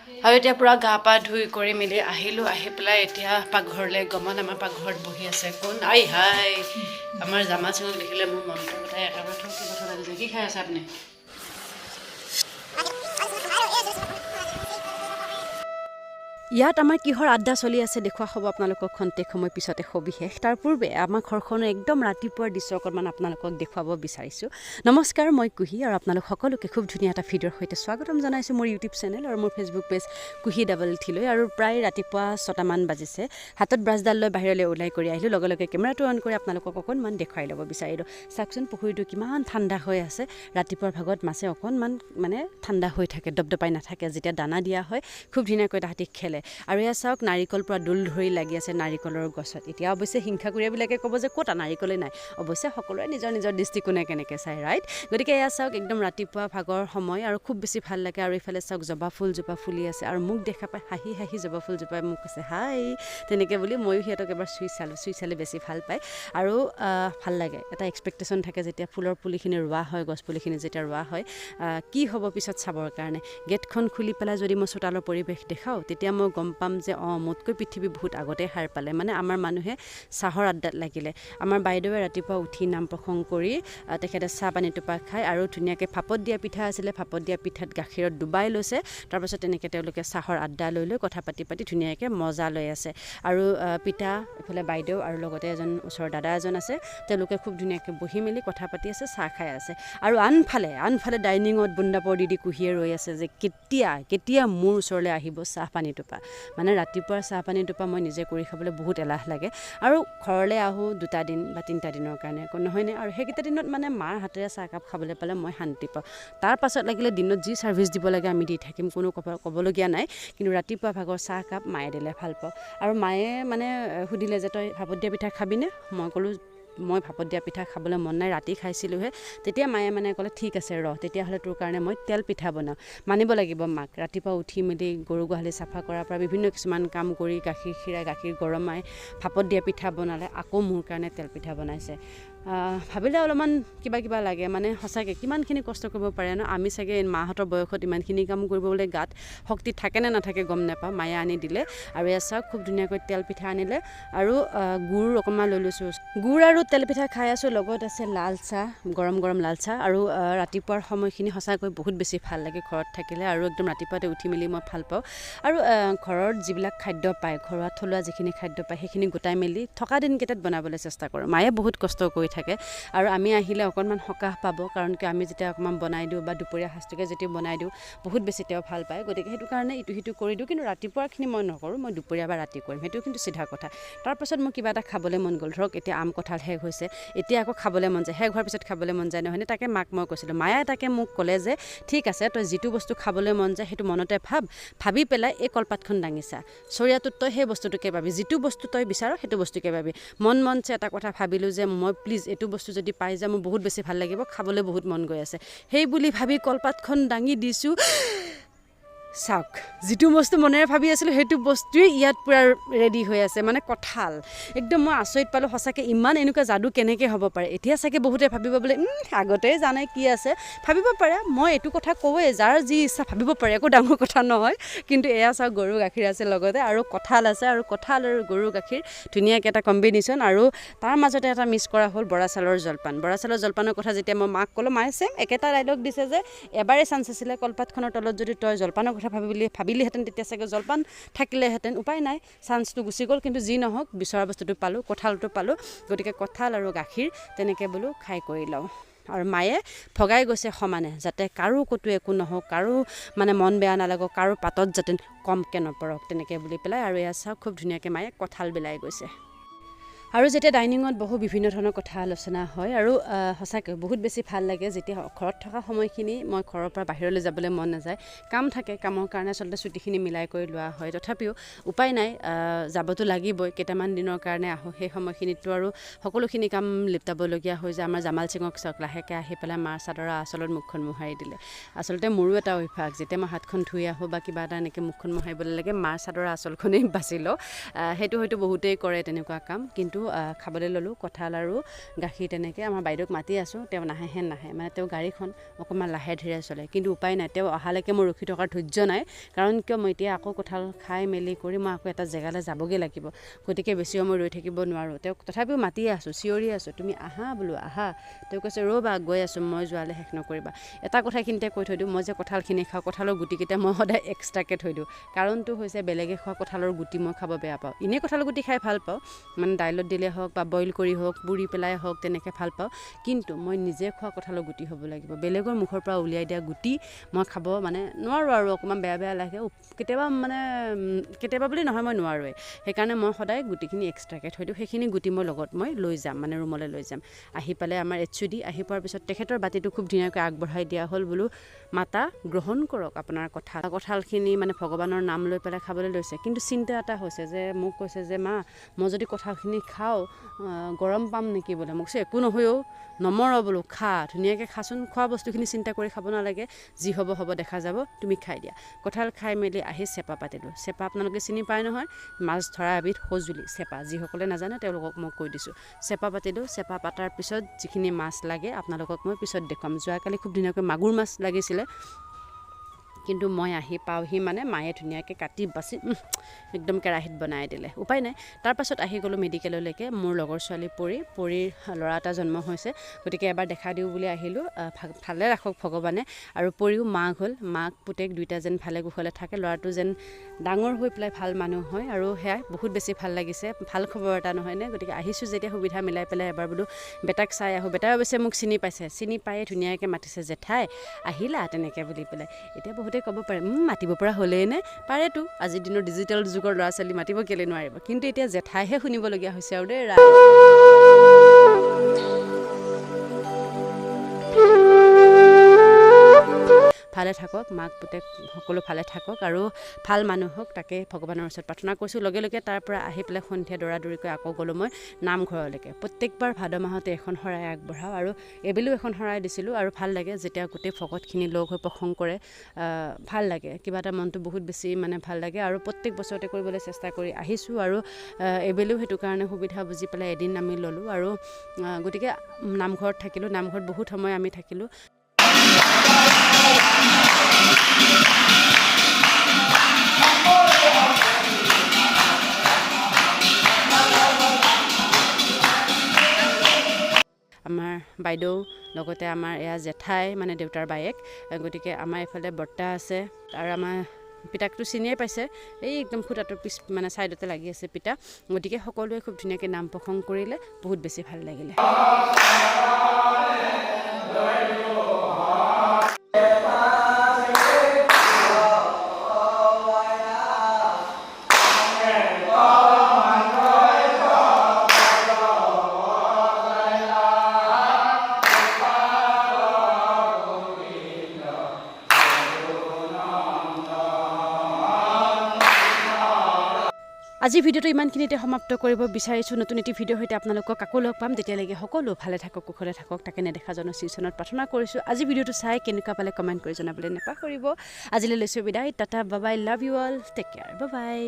আৰু এতিয়া পুৰা গা পা ধুই কৰি মেলি আহিলোঁ আহি পেলাই এতিয়া পাকঘৰলৈ গমন আমাৰ পাকঘৰত বহি আছে কোন আই হাই আমাৰ জামা চিঙক দেখিলে মোৰ মনটো কথাই একেবাৰে থকি কথা লাগিছে কি খাই আছে আপুনি ইয়াত আমাৰ কিহৰ আড্ডা চলি আছে দেখুওৱা হ'ব আপোনালোকক খন্তেক সময় পিছতে সবিশেষ তাৰ পূৰ্বে আমাৰ ঘৰখনৰ একদম ৰাতিপুৱাৰ দৃশ্য অকণমান আপোনালোকক দেখুৱাব বিচাৰিছোঁ নমস্কাৰ মই কুহি আৰু আপোনালোক সকলোকে খুব ধুনীয়া এটা ভিডিঅ'ৰ সৈতে স্বাগতম জনাইছোঁ মোৰ ইউটিউব চেনেল আৰু মোৰ ফেচবুক পেজ কুহি TTT আৰু প্ৰায় ৰাতিপুৱা 6টামান বাজিছে হাতত ব্ৰাছডাল লৈ বাহিৰলৈ ওলাই কৰি আহিলোঁ লগে লগে কেমেৰাটো অন কৰি আপোনালোকক অকণমান দেখুৱাই ল'ব বিচাৰিলোঁ চাওকচোন পুখুৰীটো কিমান ঠাণ্ডা হৈ আছে ৰাতিপুৱাৰ ভাগত মাছে অকণমান মানে ঠাণ্ডা হৈ থাকে দপদপাই নাথাকে যেতিয়া দানা দিয়া হয় খুব ধুনীয়াকৈ তাহাঁতি খেলে আৰু এয়া চাওক নাৰিকল পৰা দোল ধৰি লাগি আছে নাৰিকলৰ গছত এতিয়া অৱশ্যে হিংসাকুৰীয়াবিলাকে ক'ব যে ক'তা নাৰিকলে নাই অৱশ্যে সকলোৰে নিজৰ নিজৰ দৃষ্টিকোণে কেনেকৈ চায় ৰাইট গতিকে এয়া চাওক একদম ৰাতিপুৱা ভাগৰ সময় আৰু খুব বেছি ভাল লাগে আৰু এইফালে চাওক জবা ফুলজোপা ফুলি আছে আৰু মোক দেখা পাই হাঁহি হাঁহি জবা ফুলজোপাই মোক কৈছে হাই তেনেকৈ বুলি ময়ো সিহঁতক এবাৰ চুই চালে বেছি ভাল পায় আৰু ভাল লাগে এটা এক্সপেক্টেশ্যন থাকে যেতিয়া ফুলৰ পুলিখিনি ৰোৱা হয় গছ পুলিখিনি যেতিয়া ৰোৱা হয় কি হ'ব পিছত চাবৰ কাৰণে গেটখন খুলি পেলাই যদি মই চোতালৰ পৰিৱেশ দেখাওঁ তেতিয়া মই গম পাম যে মোতকৈ পৃথিৱী বহুত আগতে সাৰ পালে মানে আমাৰ মানুহে চাহৰ আড্ডাত লাগিলে আমাৰ বাইদেৱে ৰাতিপুৱা উঠি নাম প্ৰসংগ কৰি তেখেতে চাহ পানী টোপা খায় আৰু ধুনীয়াকৈ ভাপত দিয়া পিঠা আছিলে ভাপত দিয়া পিঠাত গাখীৰত ডুবাই লৈছে তাৰপাছত তেনেকৈ তেওঁলোকে চাহৰ আড্ডা লৈ কথা পাতি ধুনীয়াকৈ মজা লৈ আছে আৰু পিতা এইফালে বাইদেউ আৰু লগতে এজন ওচৰৰ দাদা এজন আছে তেওঁলোকে খুব ধুনীয়াকৈ বহি মেলি কথা পাতি আছে চাহ খাই আছে আৰু আনফালে ডাইনিঙত বুন্দাপৰ দি কুহিয়ে ৰৈ আছে যে কেতিয়া মোৰ ওচৰলৈ আহিব চাহ পানী টোপা মানে ৰাতিপুৱাৰ চাহ পানী টোপা মই নিজে কৰি খাবলৈ বহুত এলাহ লাগে আৰু ঘৰলৈ আহোঁ 2টা দিন বা 3টা দিনৰ কাৰণে নহয়নে আৰু সেইকেইটা দিনত মানে মাৰ হাতেৰে চাহকাপ খাবলৈ পালে মই শান্তি পাওঁ তাৰ পাছত লাগিলে দিনত যি ছাৰ্ভিচ দিব লাগে আমি দি থাকিম কোনো ক'বলগীয়া নাই কিন্তু ৰাতিপুৱা ভাগৰ চাহকাপ মায়ে দিলে ভাল পাওঁ আৰু মায়ে মানে সুধিলে যে তই ভাপত দিয়া পিঠা খাবিনে মই ক'লোঁ মই ভাপত দিয়া পিঠা খাবলৈ মন নাই ৰাতি খাইছিলোঁহে তেতিয়া মায়ে মানে ক'লে ঠিক আছে তেতিয়াহ'লে তোৰ কাৰণে মই তেল পিঠা বনাওঁ মানিব লাগিব মাক ৰাতিপুৱা উঠি মেলি গৰু গোহালি চাফা কৰাৰ পৰা বিভিন্ন কিছুমান কাম কৰি গাখীৰ খীৰাই গাখীৰ গৰমাই ভাপত দিয়া পিঠা বনালে আকৌ মোৰ কাৰণে তেল পিঠা বনাইছে ভাবিলে অলপমান কিবা লাগে মানে সঁচাকৈ কিমানখিনি কষ্ট কৰিব পাৰে ন আমি চাগে মাহঁতৰ বয়সত ইমানখিনি কাম কৰিবলৈ গাত শক্তি থাকে নে নাথাকে গম নাপাওঁ মায়ে আনি দিলে আৰু এয়া চাওক খুব ধুনীয়াকৈ তেল পিঠা আনিলে আৰু গুড় অকণমান লৈ লৈছোঁ গুড় আৰু তেল পিঠা খাই আছোঁ লগত আছে লাল চাহ গৰম লাল চাহ আৰু ৰাতিপুৱাৰ সময়খিনি সঁচাকৈ বহুত বেছি ভাল লাগে ঘৰত থাকিলে আৰু একদম ৰাতিপুৱাতে উঠি মেলি মই ভাল পাওঁ আৰু ঘৰত যিবিলাক খাদ্য পায় ঘৰুৱা থলুৱা যিখিনি খাদ্য পায় সেইখিনি গোটাই মেলি থকা দিনকেইটাত বনাবলৈ চেষ্টা কৰোঁ মায়ে বহুত কষ্ট কৰি থাকে আৰু আমি আহিলে অকণমান সকাহ পাব কাৰণ কি আমি যেতিয়া অকণমান বনাই দিওঁ বা দুপৰীয়া সাঁজটোকে যেতিয়া বনাই দিওঁ বহুত বেছি তেওঁ ভাল পায় গতিকে সেইটো কাৰণে ইটো সিটো কৰি দিওঁ কিন্তু ৰাতিপুৱাৰখিনি মই নকৰোঁ মই দুপৰীয়া বা ৰাতি কৰিম সেইটো কিন্তু চিধা কথা তাৰপাছত মোৰ কিবা এটা খাবলৈ মন গ'ল ধৰক এতিয়া আম কঁঠাল শেষ হৈছে এতিয়া আকৌ খাবলৈ মন যায় শেষ হোৱাৰ পিছত খাবলৈ মন যায় নহয়নে তাকে মাক মই কৈছিলোঁ মায়ে তাকে মোক ক'লে যে ঠিক আছে তই যিটো বস্তু খাবলৈ মন যায় সেইটো মনতে ভাবি পেলাই এই কলপাতখন দাঙিছা চৰিয়াটোত তই সেই বস্তুটোকে পাবি যিটো বস্তু তই বিচাৰ সেইটো বস্তুকে পাবি মনছে এটা কথা ভাবিলোঁ যে মই প্লিজ এইটো বস্তু যদি পাই যায় মোৰ বহুত বেছি ভাল লাগিব খাবলৈ বহুত মন গৈ আছে সেই বুলি ভাবি কলপাতখন দাঙি দিছোঁ চাওক যিটো বস্তু মনেৰে ভাবি আছিলোঁ সেইটো বস্তুৱেই ইয়াত পূৰা ৰেডি হৈ আছে মানে কঁঠাল একদম মই আচৰিত পালোঁ সঁচাকৈ ইমান এনেকুৱা যাদু কেনেকৈ হ'ব পাৰে এতিয়া চাগে বহুতে ভাবিব বোলে আগতেই জানে কি আছে ভাবিব পাৰে মই এইটো কথা কওঁৱেই যাৰ যি ইচ্ছা ভাবিব পাৰে একো ডাঙৰ কথা নহয় কিন্তু এয়া চাওক গৰু গাখীৰ আছে লগতে আৰু কঁঠাল আছে আৰু কঁঠাল আৰু গৰু গাখীৰ ধুনীয়াকৈ এটা কম্বিনেশ্যন আৰু তাৰ মাজতে এটা মিছ কৰা হ'ল বৰা চাউলৰ জলপানৰ কথা যেতিয়া মই মাক ক'লোঁ মায়ে চেম একেটা ডাইলগ দিছে যে এবাৰেই চান্স আছিলে কলপাতখনৰ তলত যদি তই জলপানৰ কথা ভাবিলিহেঁতেন তেতিয়া চাগে জলপান থাকিলেহেঁতেন উপায় নাই চান্সটো গুচি গ'ল কিন্তু যি নহওক বিচৰা বস্তুটো পালোঁ কঁঠালটো পালোঁ গতিকে কঁঠাল আৰু গাখীৰ তেনেকৈ বোলো খাই কৰি লওঁ আৰু মায়ে ভগাই গৈছে সমানে যাতে কাৰো ক'তো একো নহওক কাৰো মানে মন বেয়া নালাগক কাৰো পাতত যাতে কমকৈ নপৰক তেনেকৈ বুলি পেলাই আৰু এয়া চাওক খুব ধুনীয়াকৈ মায়ে কঁঠাল বিলাই গৈছে আৰু যেতিয়া ডাইনিঙত বহু বিভিন্ন ধৰণৰ কথা আলোচনা হয় আৰু সঁচাকৈ বহুত বেছি ভাল লাগে যেতিয়া ঘৰত থকা সময়খিনি মই ঘৰৰ পৰা বাহিৰলৈ যাবলৈ মন নাযায় কাম থাকে কামৰ কাৰণে আচলতে ছুটিখিনি মিলাই কৰি লোৱা হয় তথাপিও উপায় নাই যাবতো লাগিবই কেইটামান দিনৰ কাৰণে আহোঁ সেই সময়খিনিতো আৰু সকলোখিনি কাম লিপ্তাবলগীয়া হৈ যায় আমাৰ জামাল সিঙক চাওক লাহেকৈ আহি পেলাই মাৰ চাদৰৰ আঁচলত মুখখন মোহাৰি দিলে আচলতে মোৰো এটা অভ্যাস যেতিয়া মই হাতখন ধুই আহোঁ বা কিবা এটা এনেকৈ মুখখন মোহাৰিবলৈ লাগে মাৰ চাদৰৰ আঁচলখনেই বাছি লওঁ সেইটো হয়তো বহুতেই কৰে তেনেকুৱা কাম কিন্তু খাবলৈ ল'লোঁ কঁঠাল আৰু গাখীৰ তেনেকৈ আমাৰ বাইদেউক মাতি আছোঁ তেওঁ নাহে মানে তেওঁ গাড়ীখন অকণমান লাহে ধীৰে চলে কিন্তু উপায় নাই তেওঁ অহালৈকে মোৰ ৰখি থকাৰ ধৈৰ্য নাই কাৰণ কিয় মই এতিয়া আকৌ কঁঠাল খাই মেলি কৰি মই আকৌ এটা জেগালৈ যাবগৈ লাগিব গতিকে বেছি সময় ৰৈ থাকিব নোৱাৰোঁ তেওঁক তথাপিও মাতিয়ে আছোঁ চিঞৰি আছোঁ তুমি আহা বোলো আহা তেওঁ কৈছে ৰ'বা গৈ আছোঁ মই যোৱালৈ শেষ নকৰিবা এটা কথা এইখিনিতে কৈ থৈ দিওঁ মই যে কঁঠালখিনি খাওঁ কঁঠালৰ গুটিকেইটা মই সদায় এক্সট্ৰাকৈ থৈ দিওঁ কাৰণটো হৈছে বেলেগে খোৱা কঁঠালৰ গুটি মই খাব বেয়া পাওঁ এনেই কঁঠালৰ গুটি খাই ভাল পাওঁ মানে দাইলত দিলে হওক বা বইল কৰি হওক পুৰি পেলাই হওক তেনেকৈ ভাল পাওঁ কিন্তু মই নিজে খোৱা কঁঠালৰ গুটি হ'ব লাগিব বেলেগৰ মুখৰ পৰা উলিয়াই দিয়া গুটি মই খাব মানে নোৱাৰোঁ আৰু অকণমান বেয়া লাগে কেতিয়াবা বুলি নহয় মই নোৱাৰোৱেই সেইকাৰণে মই সদায় গুটিখিনি এক্সট্ৰাকৈ থৈ দিওঁ সেইখিনি গুটি মই লগত মই লৈ যাম মানে ৰুমলৈ লৈ যাম আহি পালে আমাৰ HOD আহি পোৱাৰ পিছত তেখেতৰ বাতিটো খুব ধুনীয়াকৈ আগবঢ়াই দিয়া হ'ল বোলো মাতা গ্ৰহণ কৰক আপোনাৰ কঁঠালখিনি মানে ভগৱানৰ নাম লৈ পেলাই খাবলৈ লৈছে কিন্তু চিন্তা এটা হৈছে যে মোক কৈছে যে মা মই যদি কঁঠালখিনি খাওঁ গৰম পাম নেকি বোলে মোক কৈছে একো নহয়ও নমৰ বোলো খা ধুনীয়াকৈ খাচোন খোৱা বস্তুখিনি চিন্তা কৰি খাব নালাগে যি হ'ব দেখা যাব তুমি খাই দিয়া কঁঠাল খাই মেলি আহি চেপা পাতিলোঁ চেপা আপোনালোকে চিনি পায় নহয় মাছ ধৰা এবিধ সঁজুলি চেপা যিসকলে নাজানে তেওঁলোকক মই কৈ দিছোঁ চেপা পাতিলোঁ চেপা পাতাৰ পিছত যিখিনি মাছ লাগে আপোনালোকক মই পিছত দেখুৱাম যোৱাকালি খুব ধুনীয়াকৈ মাগুৰ মাছ লাগিছিলে কিন্তু মই আহি পাওঁহি মানে মায়ে ধুনীয়াকৈ কাটি বাচি একদম কেৰাহীত বনাই দিলে উপায় নাই তাৰপাছত আহি গ'লোঁ মেডিকেললৈকে মোৰ লগৰ ছোৱালী পৰীৰ ল'ৰা এটা জন্ম হৈছে গতিকে এবাৰ দেখা দিওঁ বুলি আহিলোঁ ভালে ৰাখক ভগৱানে আৰু পৰীও মাক হ'ল মাক পুতেক দুইটা যেন ভালে কুশলে থাকে ল'ৰাটো যেন ডাঙৰ হৈ পেলাই ভাল মানুহ হয় আৰু সেয়াই বহুত বেছি ভাল লাগিছে ভাল খবৰ এটা নহয়নে গতিকে আহিছোঁ যেতিয়া সুবিধা মিলাই পেলাই এবাৰ বোলো বেটাক চাই আহোঁ বেটাই অৱশ্যে মোক চিনি পায়ে ধুনীয়াকৈ মাতিছে জেঠাই আহিলা তেনেকৈ বুলি পেলাই এতিয়া বহুতে ক'ব পাৰে মাতিব পৰা হ'লেই নে পাৰেতো আজিৰ দিনৰ ডিজিটেল যুগৰ ল'ৰা ছোৱালী মাতিব কেলে নোৱাৰিব কিন্তু এতিয়া জেঠাইহে শুনিবলগীয়া হৈছে আৰু দেই ভালে থাকক মাক পুতেক সকলো ভালে থাকক আৰু ভাল মানুহ হওক তাকে ভগৱানৰ ওচৰত প্ৰাৰ্থনা কৰিছোঁ লগে লগে তাৰ পৰা আহি পেলাই সন্ধিয়া দৌৰাদৌৰিকৈ আকৌ গ'লোঁ মই নামঘৰলৈকে প্ৰত্যেকবাৰ ভাদ মাহতে এখন শৰাই আগবঢ়াওঁ আৰু এবেলিও এখন শৰাই দিছিলোঁ আৰু ভাল লাগে যেতিয়া গোটেই ভকতখিনি লগ হৈ প্ৰসংগ কৰে ভাল লাগে কিবা এটা মনটো বহুত বেছি মানে ভাল লাগে আৰু প্ৰত্যেক বছৰতে কৰিবলৈ চেষ্টা কৰি আহিছোঁ আৰু এবেলিও সেইটো কাৰণে সুবিধা বুজি পেলাই এদিন আমি ল'লোঁ আৰু গতিকে নামঘৰত থাকিলোঁ নামঘৰত বহুত সময় আমি থাকিলোঁ আমাৰ বাইদেউ লগতে আমাৰ এয়া জেঠাই মানে দেউতাৰ বায়েক গতিকে আমাৰ এইফালে বৰ্তা আছে আৰু আমাৰ পিতাকটো চিনিয়ে পাইছে এই একদম খুটাটোৰ পিছ মানে ছাইডতে লাগি আছে পিতা গতিকে সকলোৱে খুব ধুনীয়াকৈ নাম প্ৰসংগ কৰিলে বহুত বেছি ভাল লাগিলে আজি ভিডিঅ'টো ইমানখিনিতে সমাপ্ত কৰিব বিচাৰিছোঁ নতুন এটি ভিডিঅ'ৰ সৈতে আপোনালোকক আকৌ লগ পাম তেতিয়ালৈকে সকলো ভালে থাকক কুশলে থাকক তাকে নেদেখা জনশ্ৰীচনত প্ৰাৰ্থনা কৰিছোঁ আজি ভিডিঅ'টো চাই কেনেকুৱা পালে কমেণ্ট কৰি জনাবলৈ নাপাহৰিব আজিলৈ লৈছোঁ বিদায় tata bye bye love you all take care bye by